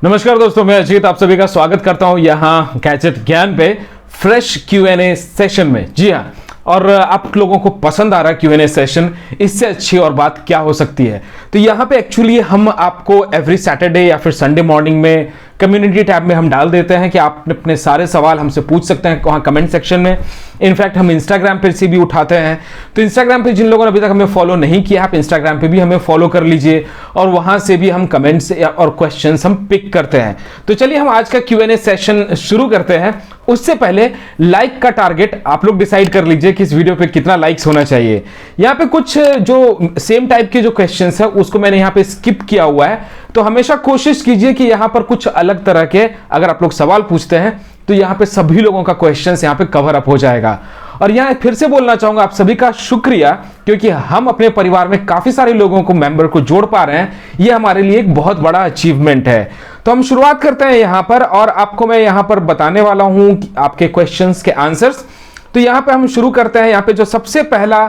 नमस्कार दोस्तों, मैं अजीत आप सभी का स्वागत करता हूं यहां गैजेट ज्ञान पे फ्रेश Q&A सेशन में। जी हाँ, और आप लोगों को पसंद आ रहा है Q&A सेशन, इससे अच्छी और बात क्या हो सकती है। तो यहाँ पे एक्चुअली हम आपको एवरी सैटरडे या फिर संडे मॉर्निंग में कम्युनिटी टैब में हम डाल देते हैं कि आप अपने सारे सवाल हमसे पूछ सकते हैं वहाँ कमेंट सेक्शन में। इनफैक्ट हम इंस्टाग्राम पे से भी उठाते हैं, तो इंस्टाग्राम पे जिन लोगों ने अभी तक हमें फॉलो नहीं किया, आप इंस्टाग्राम पे भी हमें फॉलो कर लीजिए और वहाँ से भी हम कमेंट्स और क्वेश्चंस हम पिक करते हैं। तो चलिए हम आज का Q&A सेशन शुरू करते हैं। उससे पहले लाइक का टारगेट आप लोग डिसाइड कर लीजिए कि इस वीडियो पे कितना लाइक्स होना चाहिए। यहाँ पे कुछ जो सेम टाइप के जो क्वेश्चंस है उसको मैंने यहाँ पे स्किप किया हुआ है, तो हमेशा कोशिश कीजिए कि यहाँ पर कुछ अलग तरह के अगर आप लोग सवाल पूछते हैं तो यहाँ पे सभी लोगों का क्वेश्चंस यहाँ पे कवर अप हो जाएगा। और यहाँ फिर से बोलना चाहूंगा आप सभी का शुक्रिया, क्योंकि हम अपने परिवार में काफी सारे लोगों को मेंबर को जोड़ पा रहे हैं, ये हमारे लिए एक बहुत बड़ा अचीवमेंट है। तो हम शुरुआत करते हैं यहाँ पर, और आपको मैं यहाँ पर बताने वाला हूं कि आपके क्वेश्चंस के आंसर्स। तो यहाँ पे हम शुरू करते हैं। यहाँ पे जो सबसे पहला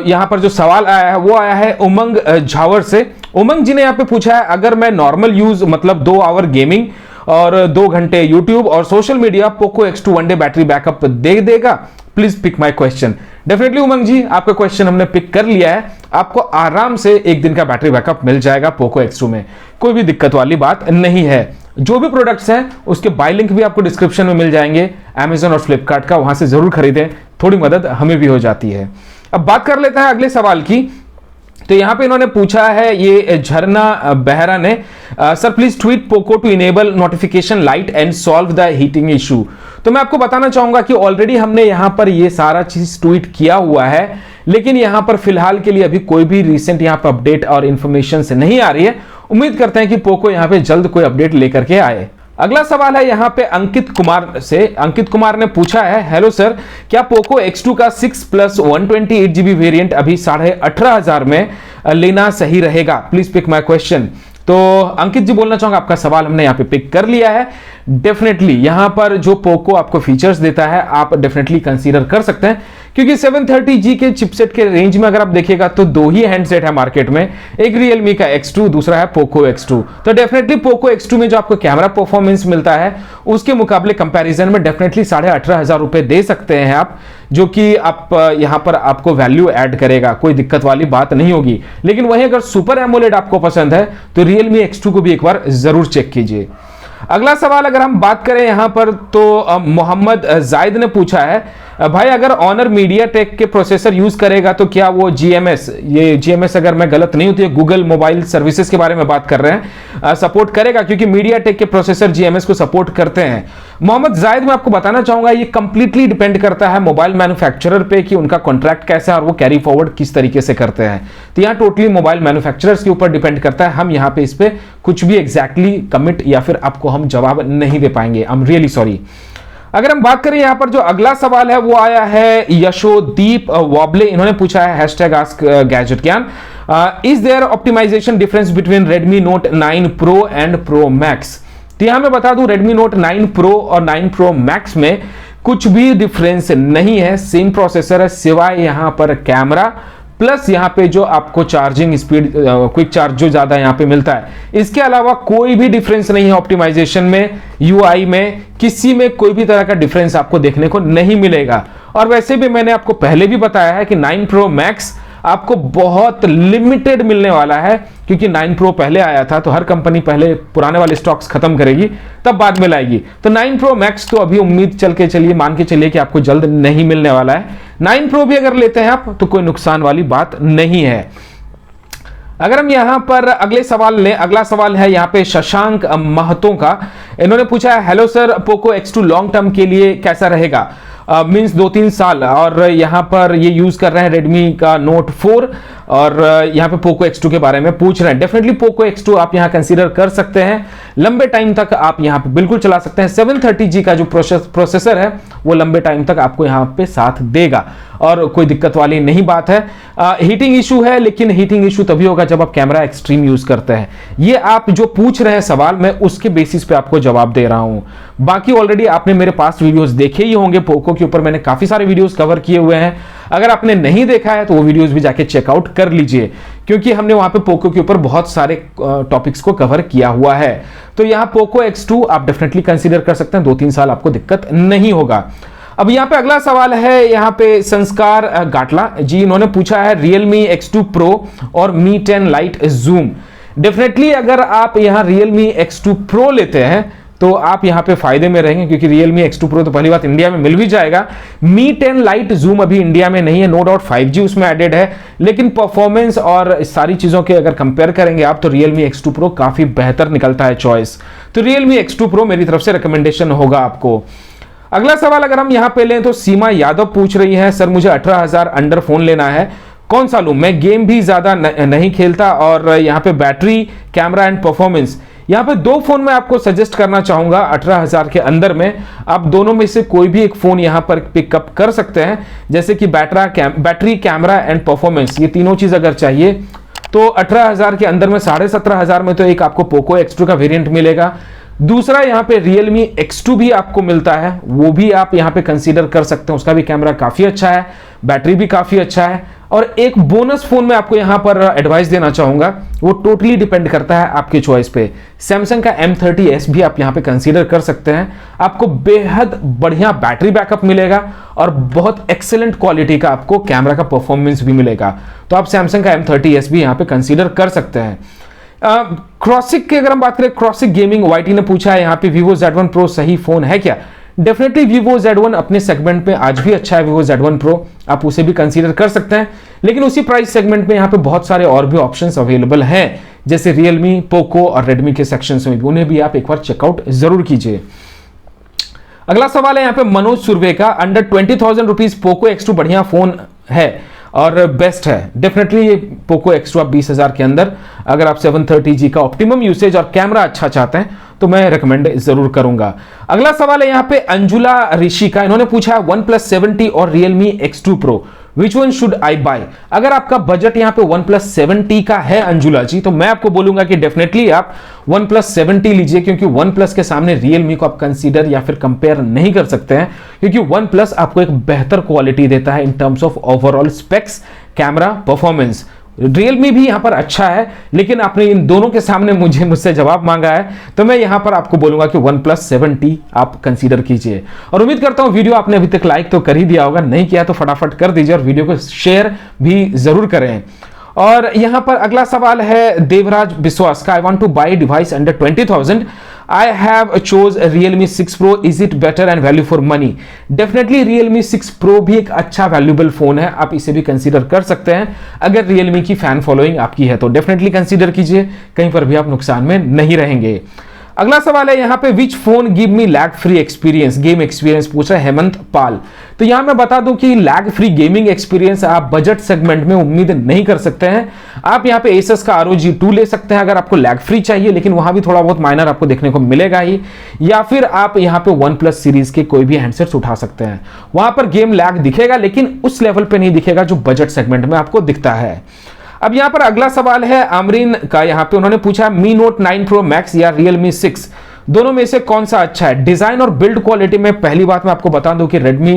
यहाँ पर जो सवाल आया है वो आया है उमंग झावर से। उमंग जी ने यहाँ पे पूछा है, अगर मैं नॉर्मल यूज मतलब 2 आवर गेमिंग और 2 घंटे यूट्यूब और social media, Poco X2 1 day battery backup दे देगा? Please pick my question. Definitely Umang ji, आपका क्वेश्चन हमने पिक कर लिया है। आपको आराम से 1 दिन का बैटरी बैकअप मिल जाएगा पोको X2 में, कोई भी दिक्कत वाली बात नहीं है। जो भी प्रोडक्ट्स हैं उसके बाय लिंक भी आपको डिस्क्रिप्शन में मिल जाएंगे, Amazon और फ्लिपकार्ट का, वहां से जरूर खरीदें, थोड़ी मदद हमें भी हो जाती है। अब बात कर लेते हैं अगले सवाल की। तो यहां पे इन्होंने पूछा है, ये झरना बेहरा ने, sir please tweet Poco to enable notification light and solve the heating issue. तो मैं आपको बताना चाहूंगा कि ऑलरेडी हमने यहां पर ये सारा चीज ट्वीट किया हुआ है, लेकिन यहां पर फिलहाल के लिए अभी कोई भी रिसेंट यहां पर अपडेट और इंफॉर्मेशन से नहीं आ रही है। उम्मीद करते हैं कि पोको यहां पे जल्द कोई अपडेट लेकर के आए। अगला सवाल है यहाँ पे अंकित कुमार से। अंकित कुमार ने पूछा है, हेलो सर, क्या पोको X2 का 6+ 128GB वेरिएंट अभी 18,500 में लेना सही रहेगा? Please pick my question. तो अंकित जी, बोलना चाहूंगा आपका सवाल हमने यहाँ पे पिक कर लिया है। डेफिनेटली यहाँ पर जो पोको आपको फीचर्स देता है आप डेफिनेटली कंसीडर कर सकते हैं, क्योंकि 730G के चिपसेट के रेंज में अगर आप देखिएगा तो 2 ही हैंडसेट है मार्केट में, एक रियलमी का X2, दूसरा है पोको X2। तो डेफिनेटली पोको X2 में जो आपको कैमरा परफॉर्मेंस मिलता है उसके मुकाबले कंपैरिजन में डेफिनेटली 18,500 रुपए दे सकते हैं आप, जो कि आप यहाँ पर आपको वैल्यू ऐड करेगा, कोई दिक्कत वाली बात नहीं होगी। लेकिन वहीं अगर सुपर एमोलेड आपको पसंद है तो रियलमी X2 को भी एक बार जरूर चेक कीजिए। अगला सवाल अगर हम बात करें यहां पर, तो मोहम्मद जायद ने पूछा है, भाई अगर ऑनर मीडिया टेक के प्रोसेसर यूज करेगा तो क्या वो GMS अगर मैं गलत नहीं होती है, गूगल मोबाइल सर्विसेज के बारे में बात कर रहे हैं, सपोर्ट करेगा? क्योंकि मीडिया टेक के प्रोसेसर GMS को सपोर्ट करते हैं। मोहम्मद जायद, मैं आपको बताना चाहूंगा ये कंप्लीटली डिपेंड करता है मोबाइल मैन्युफैक्चरर पे कि उनका कॉन्ट्रैक्ट कैसा है और वो कैरी फॉरवर्ड किस तरीके से करते हैं। तो यहाँ टोटली मोबाइल मैन्युफैक्चरर्स के ऊपर डिपेंड करता है। हम यहाँ पे इस पे कुछ भी एग्जैक्टली कमिट या फिर आपको हम जवाब नहीं दे पाएंगे। I am really sorry. अगर हम बात करें यहाँ पर जो अगला सवाल है वो आया है यशोदीप वाबले। इन्होंने पूछा है #AskGadgetGyan, is there optimisation difference between Redmi Note 9 Pro and Pro Max? तो यहां मैं बता दूं, Redmi Note 9 Pro और 9 Pro Max में कुछ भी डिफरेंस नहीं है, सेम प्रोसेसर है, सिवाय यहां पर कैमरा प्लस यहाँ पे जो आपको चार्जिंग स्पीड, क्विक चार्ज जो ज्यादा यहाँ पे मिलता है, इसके अलावा कोई भी डिफरेंस नहीं है ऑप्टिमाइजेशन में, UI में, किसी में कोई भी तरह का डिफरेंस आपको देखने को नहीं मिलेगा। और वैसे भी मैंने आपको पहले भी बताया है कि 9 Pro Max आपको बहुत लिमिटेड मिलने वाला है, क्योंकि 9 Pro पहले आया था तो हर कंपनी पहले पुराने वाले स्टॉक्स खत्म करेगी तब बाद में लाएगी। तो 9 Pro Max तो अभी उम्मीद मान के चलिए कि आपको जल्द नहीं मिलने वाला है। 9 Pro भी अगर लेते हैं आप तो कोई नुकसान वाली बात नहीं है। अगर हम यहां पर अगले सवाल लें, अगला सवाल है यहाँ पे शशांक महतो का। इन्होंने पूछा है, hello sir, Poco X2 long term के लिए कैसा रहेगा? मींस 2-3 साल, और यहाँ पर ये यूज कर रहे हैं रेडमी का Note 4 और यहाँ पे पोको X2 के बारे में पूछ रहे हैं। डेफिनेटली पोको X2 आप यहाँ कंसीडर कर सकते हैं, लंबे टाइम तक आप यहाँ पे बिल्कुल चला सकते हैं। 730G का जो प्रोसेसर है वो लंबे टाइम तक आपको यहाँ पे साथ देगा और कोई दिक्कत वाली नहीं बात है। हीटिंग इशू है, लेकिन हीटिंग इशू तभी होगा जब आप कैमरा एक्सट्रीम यूज करते हैं। ये आप जो पूछ रहे हैं सवाल, मैं उसके बेसिस पे आपको जवाब दे रहा हूं। बाकी ऑलरेडी आपने मेरे पास वीडियोस देखे ही होंगे, पोको के ऊपर मैंने काफी सारे वीडियोस कवर किए हुए हैं। अगर आपने नहीं देखा है तो वो वीडियोस भी जाके चेकआउट कर लीजिए, क्योंकि हमने वहां पे पोको के ऊपर बहुत सारे टॉपिक्स को कवर किया हुआ है। तो यहाँ पोको X2 आप डेफिनेटली कंसीडर कर सकते हैं, 2-3 साल आपको दिक्कत नहीं होगा। अब यहाँ पे अगला सवाल है, यहाँ पे संस्कार गाटला जी, इन्होंने पूछा है Realme X2 Pro और Mi 10 Lite Zoom। डेफिनेटली अगर आप यहाँ Realme X2 Pro लेते हैं तो आप यहाँ पे फायदे में रहेंगे, क्योंकि Realme X2 Pro तो पहली बात इंडिया में मिल भी जाएगा। Mi 10 Lite Zoom अभी इंडिया में नहीं है, नो डाउट 5G उसमें एडेड है, लेकिन परफॉर्मेंस और सारी चीजों के अगर कंपेयर करेंगे आप तो Realme X2 Pro काफी बेहतर निकलता है चॉइस। तो Realme X2 Pro मेरी तरफ से रिकमेंडेशन होगा आपको। अगला सवाल अगर हम यहां पे लें तो सीमा यादव पूछ रही है, सर मुझे 18,000 अंडर फोन लेना है, कौन सा लूं? मैं गेम भी ज्यादा नहीं खेलता और यहां पे बैटरी, कैमरा एंड परफॉर्मेंस, यहां पे 2 फोन मैं आपको सजेस्ट करना चाहूंगा 18,000 के अंदर में। आप दोनों में से कोई भी एक फोन यहां पर पिकअप कर सकते हैं, जैसे कि बैटरी, कैमरा एंड परफॉर्मेंस, ये तीनों चीज अगर चाहिए तो 18,000 के अंदर में 17,500 में तो एक आपको पोको X2 का वेरिएंट मिलेगा, दूसरा यहाँ पे Realme X2 भी आपको मिलता है, वो भी आप यहाँ पे कंसीडर कर सकते हैं, उसका भी कैमरा काफी अच्छा है, बैटरी भी काफी अच्छा है। और एक बोनस फोन मैं आपको यहाँ पर एडवाइस देना चाहूंगा, वो टोटली डिपेंड करता है आपके चॉइस पे। सैमसंग का M30s भी आप यहाँ पे कंसीडर कर सकते हैं, आपको बेहद बढ़िया बैटरी बैकअप मिलेगा और बहुत एक्सेलेंट क्वालिटी का आपको कैमरा का परफॉर्मेंस भी मिलेगा, तो आप सैमसंग का M30s भी यहाँ पे कंसीडर कर सकते हैं। क्रॉसिक की अगर हम बात करें, क्रॉसिक गेमिंग वाईटी ने पूछा है यहाँ पे Vivo Z1 Pro सही फोन है क्या? डेफिनेटली Vivo Z1 अपने सेगमेंट में आज भी अच्छा है, Vivo Z1 Pro आप उसे भी कंसीडर कर सकते हैं, लेकिन उसी प्राइस सेगमेंट में यहाँ पे बहुत सारे और भी ऑप्शंस अवेलेबल हैं, जैसे Realme, Poco और Redmi के सेक्शंस में भी, उन्हें भी आप एक बार चेकआउट जरूर कीजिए। अगला सवाल है यहाँ पे मनोज सुरवे का, अंडर 20,000 रुपीज पोको X2 बढ़िया फोन है और बेस्ट है। डेफिनेटली पोको X2 आप 20,000 के अंदर अगर आप 730G का ऑप्टिमम यूसेज और कैमरा अच्छा चाहते हैं तो मैं रेकमेंड जरूर करूंगा। अगला सवाल है यहाँ पे अंजुला ऋषि का, इन्होंने पूछा है OnePlus 7T और Realme X2 Pro which one should I buy? अगर आपका बजट यहाँ पे OnePlus 7T का है अंजुला जी, तो मैं आपको बोलूंगा कि डेफिनेटली आप OnePlus 7T लीजिए, क्योंकि OnePlus के सामने Realme को आप कंसीडर या फिर कंपेयर नहीं कर सकते हैं, क्योंकि OnePlus आपको एक बेहतर क्वालिटी देता है in terms of overall specs, camera, performance. Realme भी यहां पर अच्छा है, लेकिन आपने इन दोनों के सामने मुझसे जवाब मांगा है, तो मैं यहां पर आपको बोलूंगा कि OnePlus 7T आप कंसीडर कीजिए। और उम्मीद करता हूं वीडियो आपने अभी तक लाइक तो कर ही दिया होगा, नहीं किया तो फटाफट कर दीजिए और वीडियो को शेयर भी जरूर करें। और यहां पर अगला सवाल है देवराज विश्वास का, I want to buy device under 20,000, I have chose Realme 6 Pro, is it better and value for money? Definitely Realme 6 Pro भी एक अच्छा वैल्यूएबल फोन है, आप इसे भी कंसीडर कर सकते हैं। अगर Realme की फैन फॉलोइंग आपकी है तो डेफिनेटली कंसीडर कीजिए, कहीं पर भी आप नुकसान में नहीं रहेंगे। अगला सवाल है यहाँ पे विच phone give me lag free experience, game experience पूछ रहा है हेमंत पाल। तो यहां मैं बता दूं कि लैग फ्री गेमिंग एक्सपीरियंस आप बजट सेगमेंट में उम्मीद नहीं कर सकते हैं। आप यहाँ पे Asus का ROG 2 ले सकते हैं अगर आपको लैग फ्री चाहिए, लेकिन वहां भी थोड़ा बहुत माइनर आपको देखने को मिलेगा ही, या फिर आप यहाँ पे OnePlus सीरीज के कोई भी हैंडसेट्स उठा सकते हैं, वहां पर गेम लैग दिखेगा लेकिन उस लेवल पे नहीं दिखेगा जो बजट सेगमेंट में आपको दिखता है। अब यहां पर अगला सवाल है आमरीन का, यहां पे उन्होंने पूछा Mi Note 9 Pro Max या Realme 6, दोनों में से कौन सा अच्छा है? डिजाइन और बिल्ड क्वालिटी में पहली बात मैं आपको बता दूं कि Redmi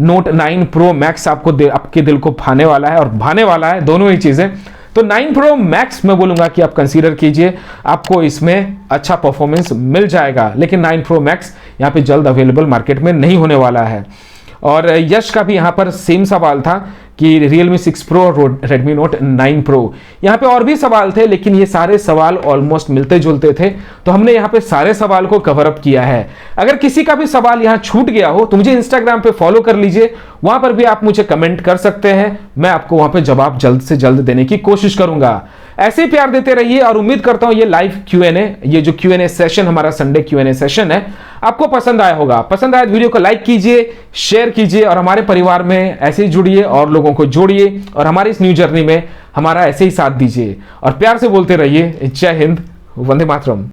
Note 9 Pro Max आपके दिल को भाने वाला है, और भाने वाला है दोनों ही चीजें। तो 9 Pro Max मैं बोलूंगा कि आप कंसीडर कीजिए, आपको इसमें अच्छा परफॉर्मेंस मिल जाएगा, लेकिन 9 Pro Max यहां पे जल्द अवेलेबल मार्केट में नहीं होने वाला है। और यश का भी यहां पर सेम सवाल था कि Realme 6 Pro और Redmi Note 9 Pro, यहां पे और भी सवाल थे लेकिन ये सारे सवाल ऑलमोस्ट मिलते जुलते थे, तो हमने यहां पे सारे सवाल को कवर अप किया है। अगर किसी का भी सवाल यहां छूट गया हो तो मुझे Instagram पे फॉलो कर लीजिए, वहां पर भी आप मुझे कमेंट कर सकते हैं, मैं आपको वहां पे जवाब जल्द से जल्द देने की कोशिश करूंगा। ऐसे ही प्यार देते रहिए और उम्मीद करता हूं ये लाइव Q&A, ये जो Q&A सेशन हमारा संडे Q&A सेशन है, आपको पसंद आया होगा। पसंद आया तो वीडियो को लाइक कीजिए, शेयर कीजिए और हमारे परिवार में ऐसे ही जुड़िए और लोगों को जोड़िए और हमारी इस न्यू जर्नी में हमारा ऐसे ही साथ दीजिए और प्यार से बोलते रहिए जय हिंद, वंदे मातरम।